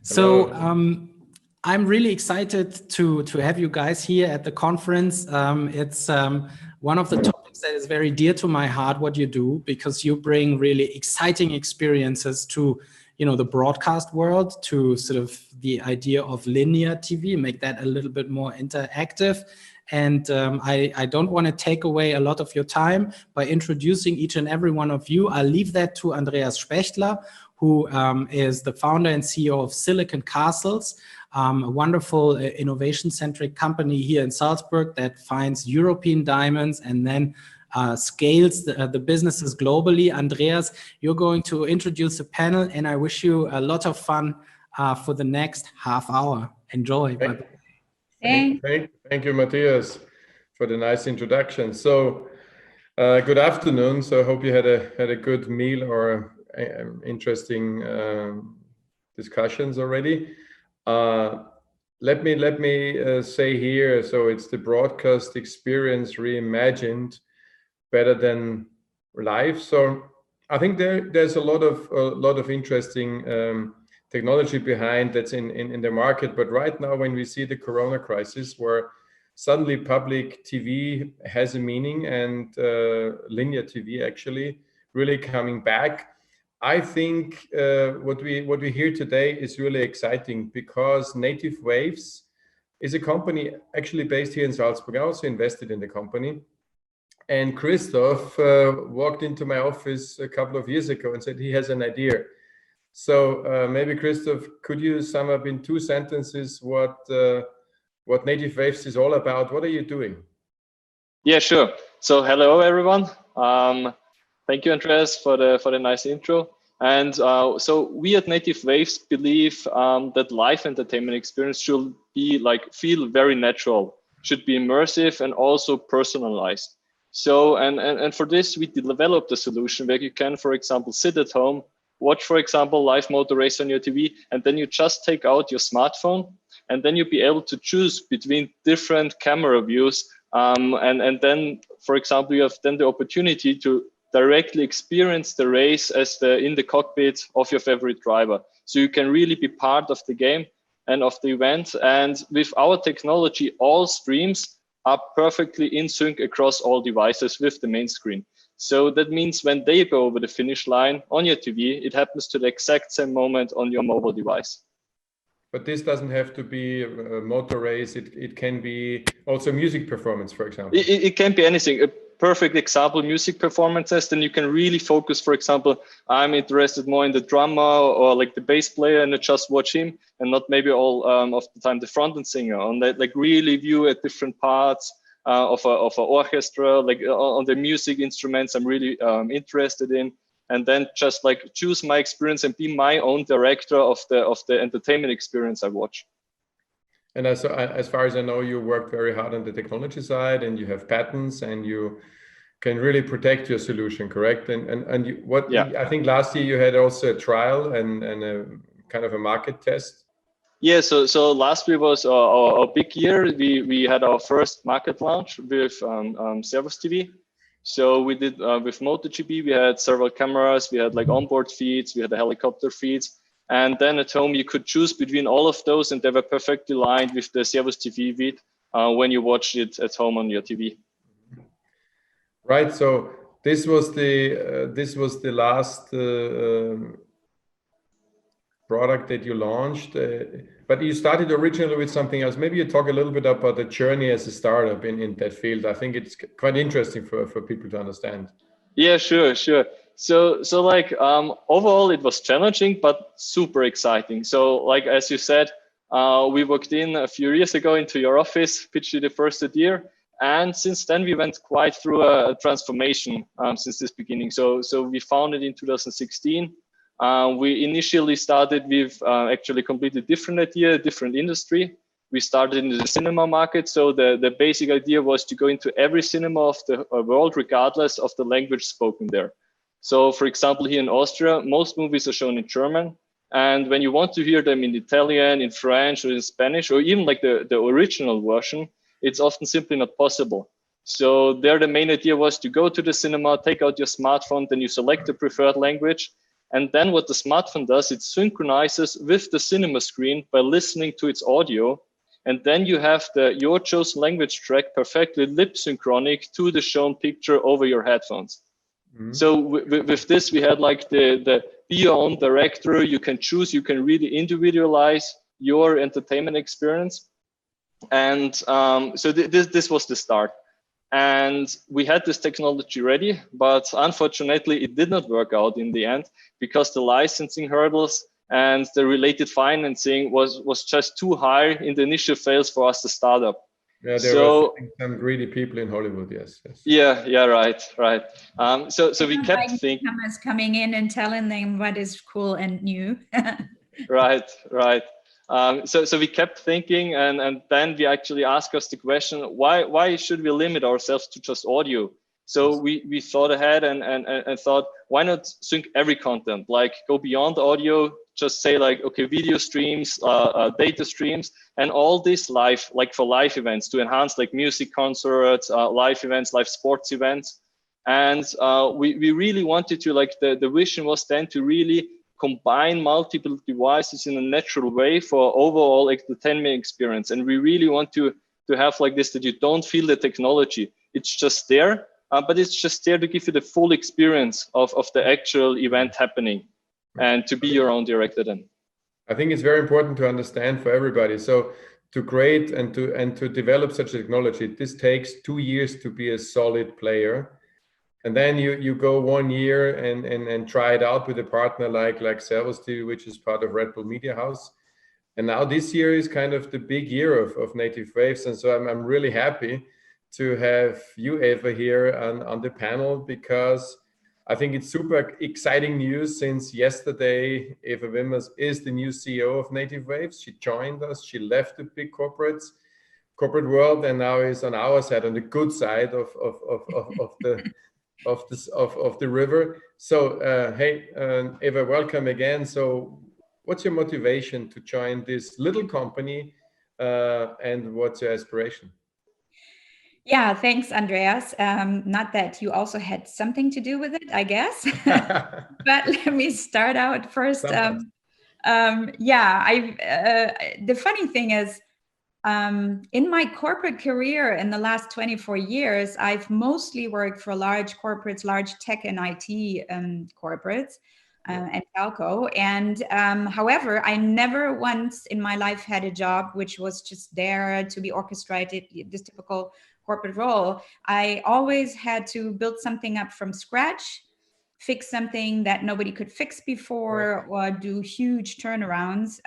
So I'm really excited to have you guys here at the conference. It's one of the topics that is very dear to my heart, what you do, because you bring really exciting experiences to, you know, the broadcast world, to sort of the idea of linear TV, make that a little bit more interactive. And I don't want to take away a lot of your time by introducing each and every one of you. I'll leave that to Andreas Spechtler, who is the founder and CEO of Silicon Castles, a wonderful innovation-centric company here in Salzburg that finds European diamonds and then scales the businesses globally. Andreas, you're going to introduce the panel, and I wish you a lot of fun for the next half hour. Enjoy. Thank you, Matthias, for the nice introduction. So, good afternoon. So, I hope you had a good meal or interesting discussions already. Let me say here. So, it's the broadcast experience reimagined, better than live. So, I think there's a lot of interesting technology behind that's in the market. But right now, when we see the Corona crisis, where suddenly public TV has a meaning and linear TV actually really coming back, I think what we hear today is really exciting, because Native Waves is a company actually based here in Salzburg. I also invested in the company. And Christof walked into my office a couple of years ago and said he has an idea. So maybe Christof, could you sum up in 2 sentences what Native Waves is all about? What are you doing? Yeah, sure. So hello everyone. Thank you, Andreas, for the nice intro. And so we at Native Waves believe that live entertainment experience should be feel very natural, should be immersive and also personalized. So and for this we developed a solution where you can, for example, sit at home, watch, for example, live motor race on your TV, and then you just take out your smartphone, and then you'll be able to choose between different camera views. And then, for example, you have then the opportunity to directly experience the race as in the cockpit of your favorite driver. So you can really be part of the game and of the event. And with our technology, all streams are perfectly in sync across all devices with the main screen. So that means when they go over the finish line on your TV, it happens to the exact same moment on your mobile device. But this doesn't have to be a motor race. It can be also music performance, for example. It can be anything. A perfect example, music performances. Then you can really focus, for example, I'm interested more in the drummer or like the bass player, and just watch him, and not maybe all of the time the front end singer. On that, like really view at different parts of an orchestra, like on the music instruments I'm really interested in, and then just like choose my experience and be my own director of the entertainment experience I watch. And as far as I know, you work very hard on the technology side, and you have patents, and you can really protect your solution, correct? And you, what? Yeah. I think last year you had also a trial and a kind of a market test. Yeah, so last year was a big year. We had our first market launch with Servus TV. So we did with MotoGP, we had several cameras, we had like onboard feeds, we had the helicopter feeds. And then at home, you could choose between all of those, and they were perfectly aligned with the Servus TV feed when you watched it at home on your TV. Right, so this was the last product that you launched, but you started originally with something else. Maybe you talk a little bit about the journey as a startup in that field. I think it's quite interesting for people to understand. Yeah, sure. So like overall it was challenging, but super exciting. So like, as you said, we walked in a few years ago into your office, pitched you the first idea. And since then we went quite through a transformation since this beginning. So we founded in 2016. We initially started with actually a completely different idea, different industry. We started in the cinema market. So the basic idea was to go into every cinema of the world, regardless of the language spoken there. So for example, here in Austria, most movies are shown in German. And when you want to hear them in Italian, in French, or in Spanish, or even like the original version, it's often simply not possible. So there, the main idea was to go to the cinema, take out your smartphone, then you select the preferred language. And then what the smartphone does, it synchronizes with the cinema screen by listening to its audio. And then you have your chosen language track perfectly lip synchronic to the shown picture over your headphones. Mm-hmm. So with this, we had like the be your own director. You can choose, you can really individualize your entertainment experience. And so this was the start. And we had this technology ready, but unfortunately, it did not work out in the end because the licensing hurdles and the related financing was just too high in the initial phase for us to start up. Yeah, there were some greedy people in Hollywood. Yes. Yeah, right. So we kept thinking, coming in and telling them what is cool and new. Right. So we kept thinking, and then we actually asked us the question, why should we limit ourselves to just audio? So we thought ahead and thought, why not sync every content, like go beyond audio, just say like, okay, video streams, data streams, and all this live, like for live events to enhance like music concerts, live events, live sports events. And we really wanted to, like the vision was then to really combine multiple devices in a natural way for overall entertainment experience. And we really want to have like this, that you don't feel the technology. It's just there, but it's just there to give you the full experience of the actual event happening and to be your own director then. I think it's very important to understand for everybody. So to create and to develop such technology, this takes 2 years to be a solid player. And then you go 1 year and try it out with a partner like Servus TV, which is part of Red Bull Media House. And now this year is kind of the big year of Native Waves. And so I'm really happy to have you, Eva, here on the panel, because I think it's super exciting news. Since yesterday, Eva Wimmers is the new CEO of Native Waves. She joined us. She left the big corporate world and now is on our side, on the good side of the river. So hey, Eva, welcome again. So what's your motivation to join this little company and what's your aspiration? Yeah, thanks, Andreas. Not that you also had something to do with it, I guess. But let me start out first. The funny thing is, in my corporate career in the last 24 years, I've mostly worked for large corporates, large tech and IT corporates and telco. And however, I never once in my life had a job which was just there to be orchestrated, this typical corporate role. I always had to build something up from scratch, fix something that nobody could fix before, or do huge turnarounds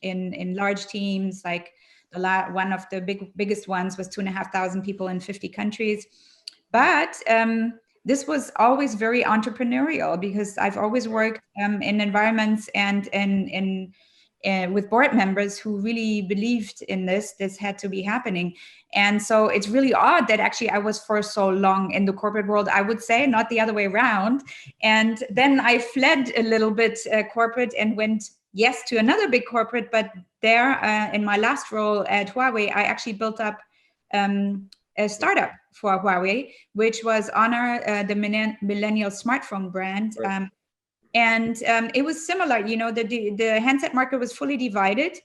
in large teams. Like one of the biggest ones was 2,500 people in 50 countries. But this was always very entrepreneurial because I've always worked in environments and with board members who really believed in this had to be happening. And so it's really odd that actually I was for so long in the corporate world, I would say, not the other way around. And then I fled a little bit corporate and went, yes, to another big corporate, but there in my last role at Huawei, I actually built up a startup for Huawei, which was Honor, the millennial smartphone brand. Right. And it was similar, you know, the handset market was fully divided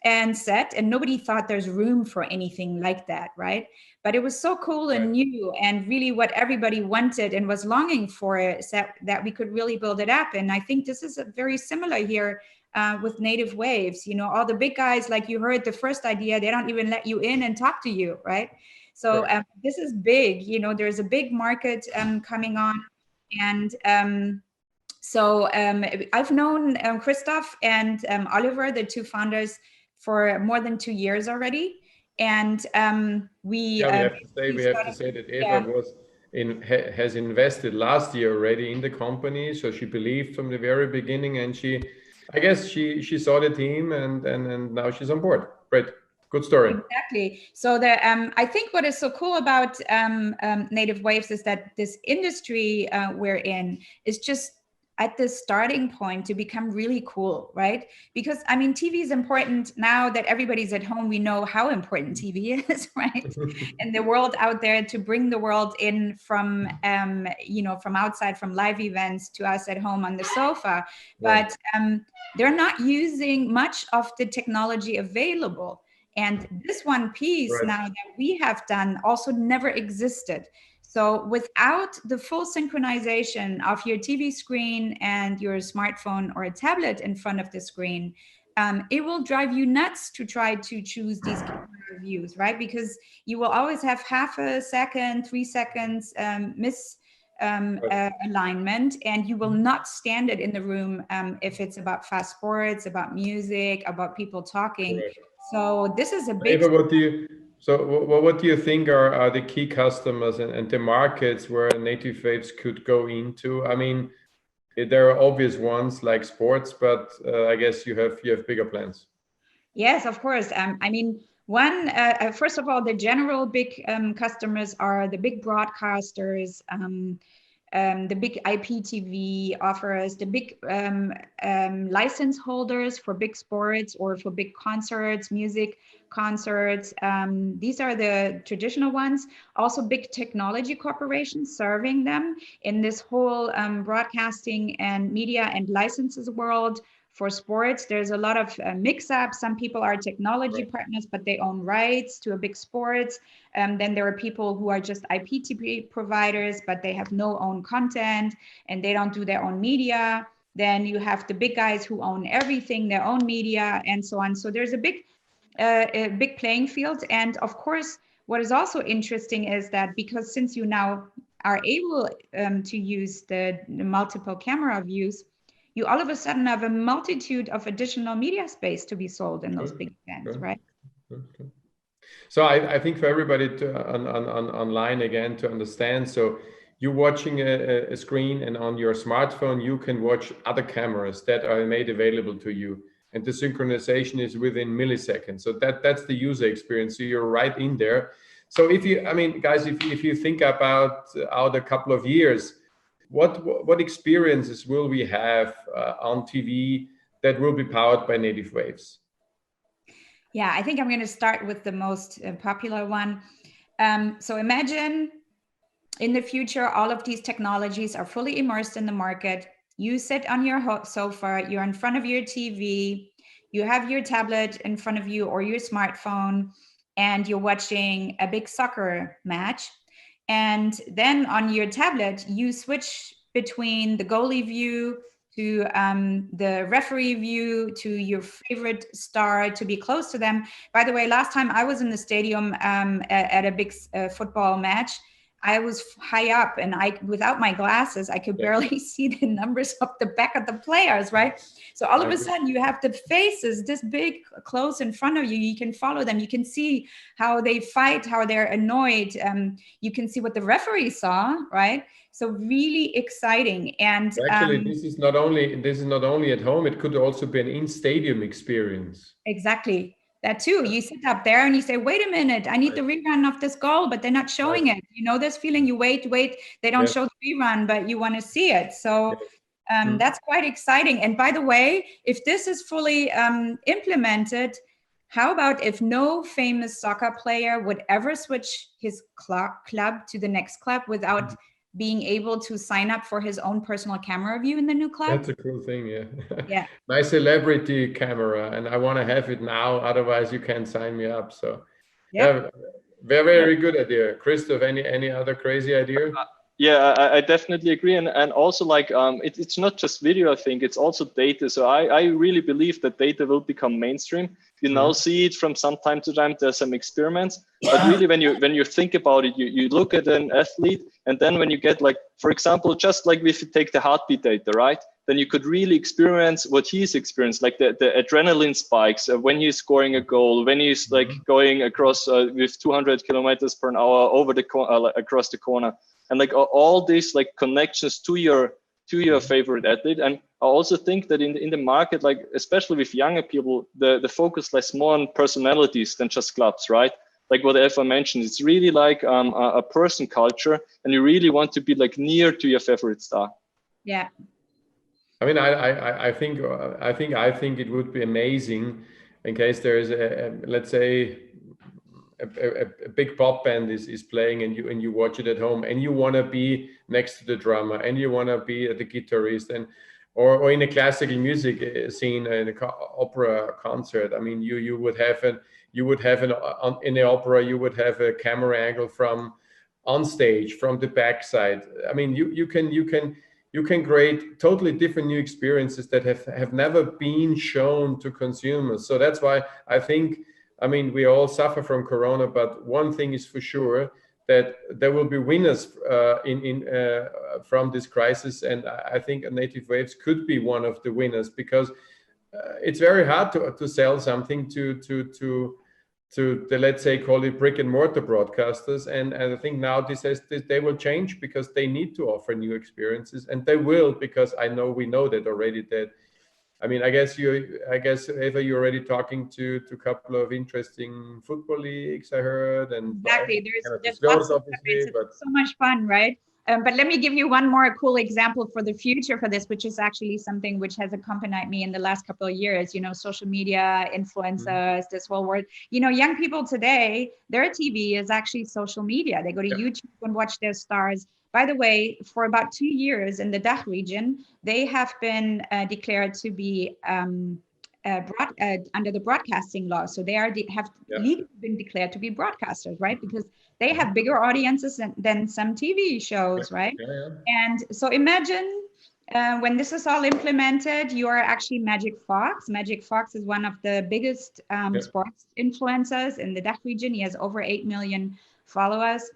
and set, and nobody thought there's room for anything like that, right? But it was so cool and new, and really what everybody wanted and was longing for, that we could really build it up. And I think this is very similar here with Native Waves. You know, all the big guys, like you heard the first idea, they don't even let you in and talk to you, right? So this is big, you know, there's a big market coming on. And so I've known Christof and Oliver, the two founders, for more than 2 years already. And we have to say that Eva has invested last year already in the company. So she believed from the very beginning, and I guess she saw the team and now she's on board. Great. Good story. Exactly. So I think what is so cool about Native Waves is that this industry we're in is just at the starting point to become really cool, right? Because I mean, TV is important now that everybody's at home. We know how important TV is, right? And the world out there, to bring the world in from, from outside, from live events to us at home on the sofa. But they're not using much of the technology available. And this one piece now that we have done also never existed. So without the full synchronization of your TV screen and your smartphone or a tablet in front of the screen, it will drive you nuts to try to choose these camera views, right? Because you will always have half a second, 3 seconds alignment, and you will not stand it in the room if it's about fast sports, about music, about people talking. So this is a big... What do you think are the key customers and the markets where native waves could go into? I mean, there are obvious ones like sports, but I guess you have bigger plans. Yes, of course. I mean, first of all, the general big customers are the big broadcasters, the big IPTV offers, the big license holders for big sports or for big concerts, music concerts. These are the traditional ones. Also big technology corporations serving them in this whole broadcasting and media and licenses world. For sports, there's a lot of mix-up. Some people are technology partners, but they own rights to a big sports. Then there are people who are just IPTV providers, but they have no own content and they don't do their own media. Then you have the big guys who own everything, their own media and so on. So there's a big playing field. And of course, what is also interesting is that because since you now are able to use the multiple camera views, you all of a sudden have a multitude of additional media space to be sold in those big events, right? So I think for everybody online again to understand, so you're watching a screen, and on your smartphone you can watch other cameras that are made available to you, and the synchronization is within milliseconds. So that's the user experience. So you're right in there. So if you, I mean, guys, if you think about out a couple of years, what experiences will we have on TV that will be powered by native waves? Yeah, I think I'm going to start with the most popular one. So imagine in the future, all of these technologies are fully immersed in the market. You sit on your sofa, you're in front of your TV, you have your tablet in front of you or your smartphone, and you're watching a big soccer match. And then on your tablet, you switch between the goalie view to the referee view, to your favorite star, to be close to them. By the way, last time I was in the stadium at a big football match, I was high up and without my glasses, I could barely see the numbers up the back of the players, right? So all of a sudden you have the faces this big close in front of you. You can follow them. You can see how they fight, how they're annoyed. You can see what the referee saw, right? So really exciting. And actually, this is not only at home, it could also be an in-stadium experience. Exactly. That too. You sit up there and you say, wait a minute, I need the rerun of this goal, but they're not showing it. You know this feeling, you wait, they don't show the rerun, but you want to see it. So that's quite exciting. And by the way, if this is fully implemented, how about if no famous soccer player would ever switch his club to the next club without being able to sign up for his own personal camera view in the new club? That's a cool thing, yeah. Yeah. My celebrity camera, and I want to have it now, otherwise you can't sign me up. So yeah, very good idea. Christof, any other crazy idea? Yeah, I definitely agree. And also like, it's not just video, I think it's also data. So I really believe that data will become mainstream. You now see it from time to time, there's some experiments, but really when you think about it, you look at an athlete, and then when you get like, for example, just like if you take the heartbeat data, right? Then you could really experience what he's experienced, like the adrenaline spikes when he's scoring a goal, when he's like going across with 200 kilometers per hour over the across the corner. And like all these like connections to your favorite athlete. And I also think that in the market, like especially with younger people, the focus lies more on personalities than just clubs, right? Like what Eva mentioned, it's really like a person culture, and you really want to be like near to your favorite star. Yeah. I mean, I think it would be amazing in case there is let's say a big pop band is playing and you watch it at home and you want to be next to the drummer and you want to be the guitarist and or in a classical music scene in an opera concert. I mean, you would have an in the opera you would have a camera angle from on stage from the backside. I mean, you can create totally different new experiences that have never been shown to consumers. So that's why I think, I mean, we all suffer from Corona, but one thing is for sure, that there will be winners from this crisis. And I think Native Waves could be one of the winners, because it's very hard to sell something to the, let's say, call it brick and mortar broadcasters. And I think now they will change, because they need to offer new experiences, and they will, because we know that already. That, I mean, I guess Eva, you're already talking to a couple of interesting football leagues, I heard. And exactly, there's lots of it's so much fun, right? But let me give you one more cool example for the future for this, which is actually something which has accompanied me in the last couple of years. You know, social media, influencers, this whole world. You know, young people today, their TV is actually social media. They go to YouTube and watch their stars. By the way, for about 2 years in the DACH region, they have been declared to be under the broadcasting law. So they have legally been declared to be broadcasters, right? Because they have bigger audiences than some TV shows, right? And so imagine when this is all implemented, you are actually Magic Fox. Magic Fox is one of the biggest sports influencers in the DACH region. He has over 8 million followers.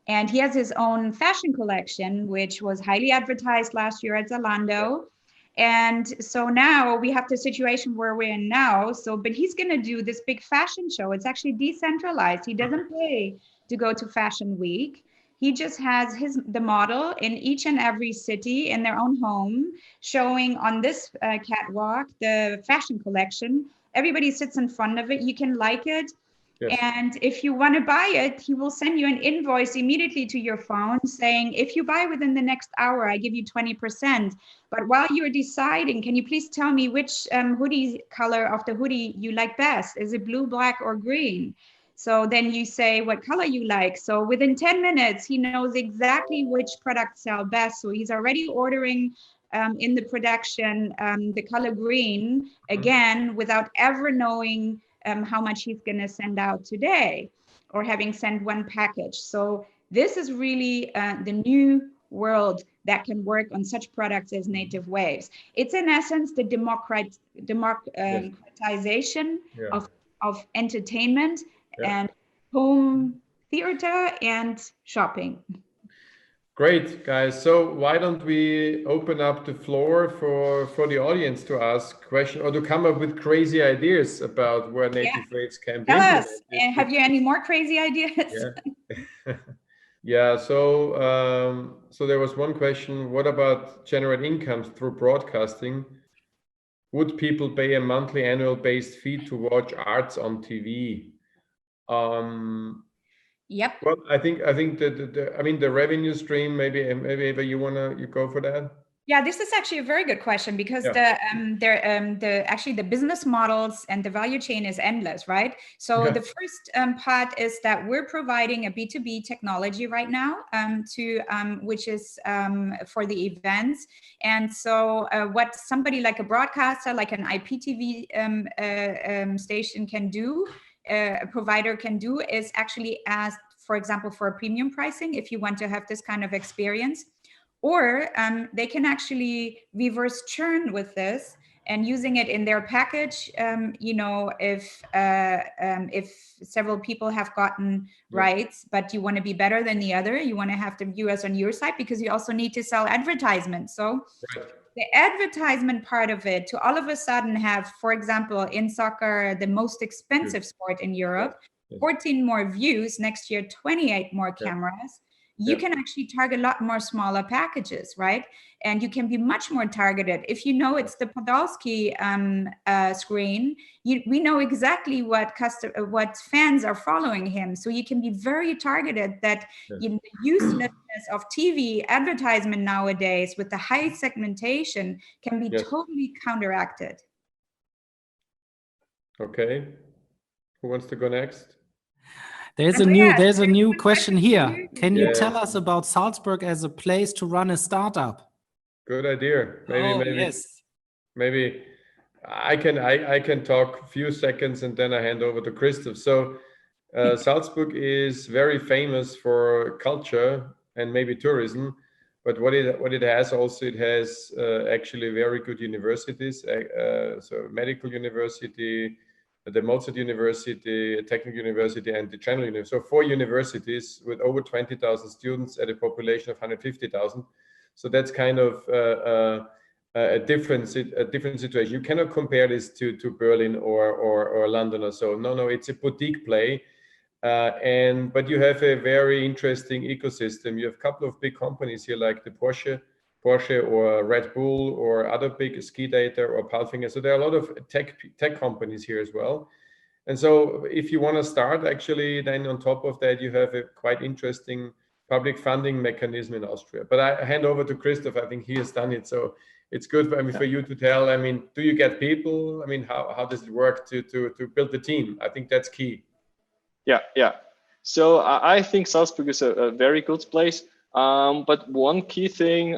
And he has his own fashion collection, which was highly advertised last year at Zalando. And so now we have the situation where we're in now. So, but he's going to do this big fashion show. It's actually decentralized. He doesn't pay to go to Fashion Week. He just has the model in each and every city in their own home, showing on this catwalk the fashion collection. Everybody sits in front of it. You can like it. Yes. And if you want to buy it, he will send you an invoice immediately to your phone saying, if you buy within the next hour, I give you 20%. But while you're deciding, can you please tell me which hoodie color of the hoodie you like best? Is it blue, black, or green? So then you say what color you like. So within 10 minutes, he knows exactly which products sell best. So he's already ordering in the production the color green, again, without ever knowing how much he's going to send out today, or having sent one package. So this is really the new world that can work on such products as Native Waves. It's in essence the democratization of entertainment and home theater and shopping. Great, guys. So why don't we open up the floor for the audience to ask questions or to come up with crazy ideas about where Native Waves can be implemented. Tell us, have you any more crazy ideas? So there was one question: what about generate incomes through broadcasting? Would people pay a monthly, annual-based fee to watch arts on TV? Yep. Well, I think the revenue stream. Maybe Eva, you go for that. Yeah, this is actually a very good question, because the business models and the value chain is endless, right? So the first part is that we're providing a B2B technology right now which is for the events. And so what somebody like a broadcaster, like an IPTV station can do, a provider can do, is actually ask, for example, for a premium pricing if you want to have this kind of experience. Or they can actually reverse churn with this and using it in their package. You know, if several people have gotten rights, but you want to be better than the other, you want to have the viewers on your side, because you also need to sell advertisements. So the advertisement part of it, to all of a sudden have, for example, in soccer, the most expensive sport in Europe, 14 more views, next year 28 more cameras. you can actually target a lot more smaller packages, right? And you can be much more targeted. If you know it's the Podolsky screen, we know exactly what fans are following him. So you can be very targeted that the uselessness of TV advertisement nowadays with the high segmentation can be totally counteracted. Okay. Who wants to go next? There's a new question here. Can you tell us about Salzburg as a place to run a startup? Good idea. Maybe I can talk a few seconds and then I hand over to Christof. So Salzburg is very famous for culture and maybe tourism, but what it has also, it has actually very good universities. So medical university, the Mozart University, Technical University, and the General University. So 4 universities with over 20,000 students at a population of 150,000. So that's kind of a different situation. You cannot compare this to Berlin or London or so. No, it's a boutique play. But you have a very interesting ecosystem. You have a couple of big companies here like the Porsche or Red Bull or other big ski data or Palfinger. So there are a lot of tech companies here as well. And so if you want to start, actually, then on top of that, you have a quite interesting public funding mechanism in Austria. But I hand over to Christof. I think he has done it. So it's good for you to tell. I mean, do you get people? I mean, how does it work to build the team? I think that's key. Yeah. So I think Salzburg is a very good place. But one key thing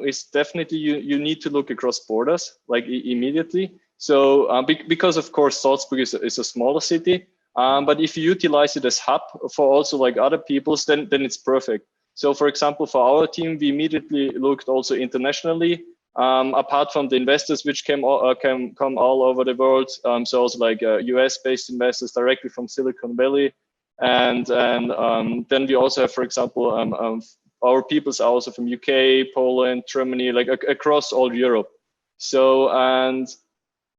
is definitely you need to look across borders, like immediately. So because of course Salzburg is a smaller city, but if you utilize it as hub for also like other people's, then it's perfect. So for example, for our team, we immediately looked also internationally. Apart from the investors which can come all over the world, so also like US-based investors directly from Silicon Valley, and then we also have, for example, our peoples are also from UK, Poland, Germany, like across all Europe. So, and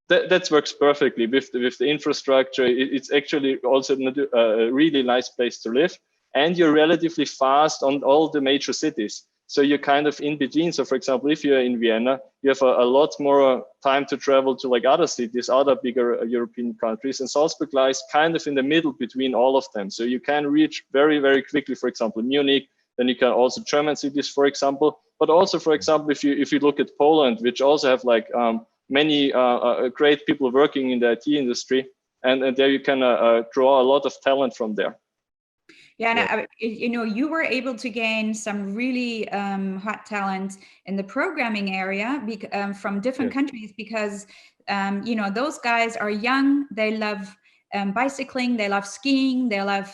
that works perfectly with the infrastructure. It's actually also a really nice place to live. And you're relatively fast on all the major cities. So you're kind of in between. So for example, if you're in Vienna, you have a lot more time to travel to like other cities, other bigger European countries. And Salzburg lies kind of in the middle between all of them. So you can reach very, very quickly, for example, Munich. Then you can also German cities, for example, but also, for example, if you look at Poland, which also have like many great people working in the IT industry, and there you can draw a lot of talent from there. Yeah, and you were able to gain some really hot talent in the programming area from different countries because those guys are young, they love bicycling, they love skiing, they love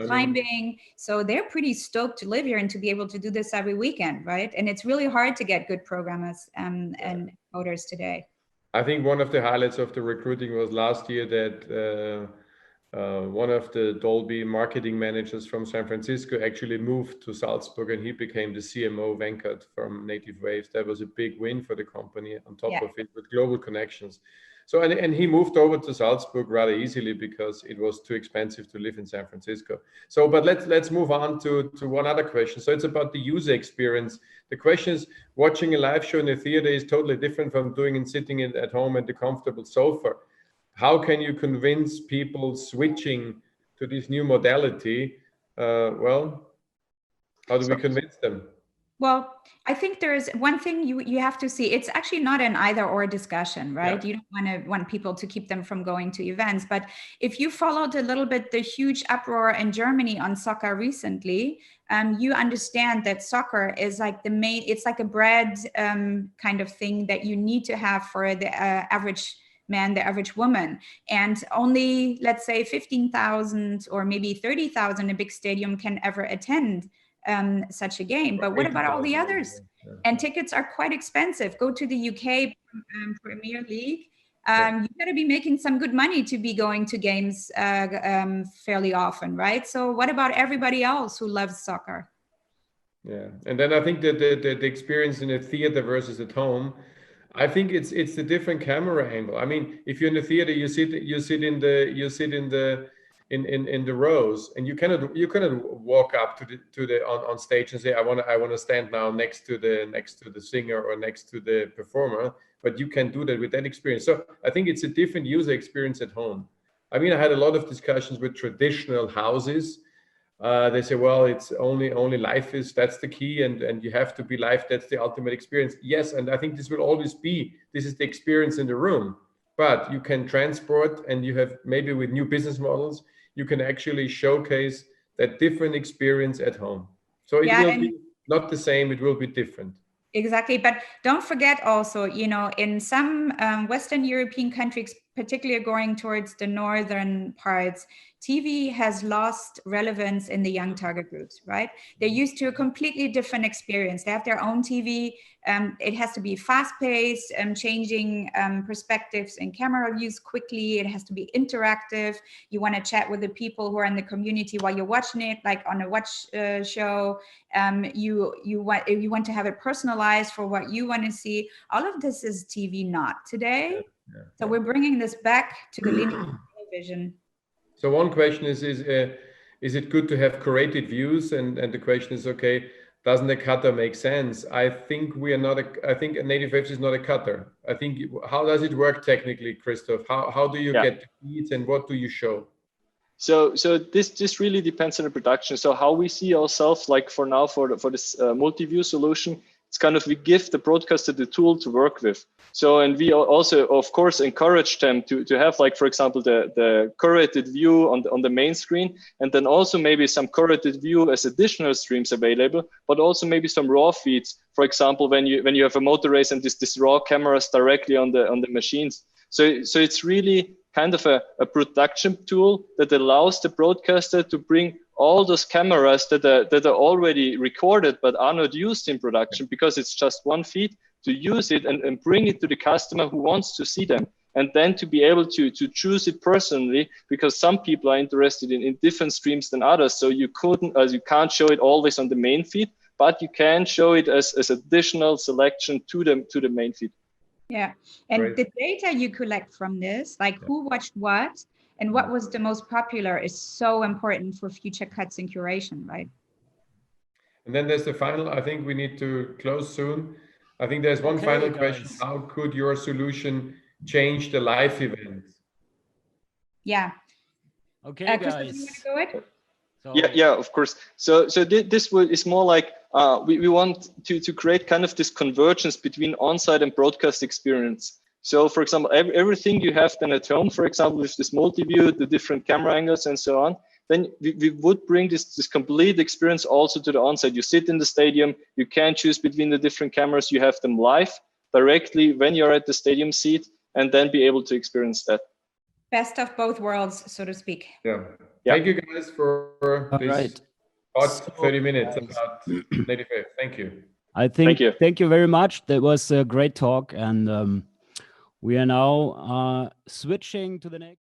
climbing. So they're pretty stoked to live here and to be able to do this every weekend, right? And it's really hard to get good programmers and coders today. I think one of the highlights of the recruiting was last year that one of the Dolby marketing managers from San Francisco actually moved to Salzburg and he became the CMO Venkat from Native Waves. That was a big win for the company on top of it with global connections. So, and he moved over to Salzburg rather easily because it was too expensive to live in San Francisco. So, but let's move on to one other question. So it's about the user experience. The question is, watching a live show in a theater is totally different from doing and sitting at home at the comfortable sofa. How can you convince people switching to this new modality? Well, how do we convince them? Well, I think there is one thing you have to see. It's actually not an either or discussion, right? You don't want people to keep them from going to events. But if you followed a little bit the huge uproar in Germany on soccer recently, you understand that soccer is like the main, it's like a bread kind of thing that you need to have for the average man, the average woman. And only, let's say 15,000 or maybe 30,000 a big stadium can ever attend such a game. But what about all the others? And tickets are quite expensive. Go to the UK Premier League. You got to be making some good money to be going to games fairly often, right? So what about everybody else who loves soccer? Yeah, and then I think that the experience in a theater versus at home, I think it's the different camera angle. I mean, if you're in the theater, you sit in the in the rows, and you cannot walk up to the on stage and say I want to stand now next to the singer or next to the performer, but you can do that with that experience. So I think it's a different user experience at home. I mean, I had a lot of discussions with traditional houses. They say, well, it's only live that's the key, and you have to be live. That's the ultimate experience. Yes, and I think this will always be. This is the experience in the room. But you can transport, and you have maybe with new business models, you can actually showcase that different experience at home. So it will be not the same. It will be different. Exactly. But don't forget also, you know, in some Western European countries, particularly going towards the northern parts, TV has lost relevance in the young target groups, right? They're used to a completely different experience. They have their own TV. It has to be fast-paced, changing perspectives and camera views quickly. It has to be interactive. You want to chat with the people who are in the community while you're watching it, like on a watch show. You want to have it personalized for what you want to see. All of this is TV not today. So we're bringing this back to the linear television. So one question is it good to have curated views? And the question is, okay, doesn't a cutter make sense? I think I think a native waves is not a cutter. I think, how does it work technically, Christof? How do you get the feeds and what do you show? So this really depends on the production. So how we see ourselves, like for now, for this multi-view solution, it's kind of, we give the broadcaster the tool to work with. So, and we also, of course, encourage them to have, like, for example, the curated view on the main screen, and then also maybe some curated view as additional streams available, but also maybe some raw feeds. For example, when you have a motor race and this raw cameras directly on the machines. So it's really kind of a production tool that allows the broadcaster to bring all those cameras that are already recorded but are not used in production, because it's just one feed, to use it and bring it to the customer who wants to see them, and then to be able to choose it personally, because some people are interested in different streams than others. So you can't show it always on the main feed, but you can show it as additional selection to the main feed. Yeah, and the data you collect from this, like who watched what and what was the most popular, is so important for future cuts and curation, right? And then there's the final, I think we need to close soon. I think there's one final question. How could your solution change the live event? Yeah. Okay, Christof, guys. you want to go ahead? So, yeah, of course. So this is more like we want to create kind of this convergence between on-site and broadcast experience. So, for example, everything you have then at home, for example, with this multi-view, the different camera angles and so on, then we would bring this complete experience also to the on-site. You sit in the stadium, you can choose between the different cameras, you have them live directly when you're at the stadium seat, and then be able to experience that. Best of both worlds, so to speak. Yeah. Thank you guys for this about 30 minutes about native wave. Thank you. I think, thank you very much. That was a great talk, and we are now switching to the next.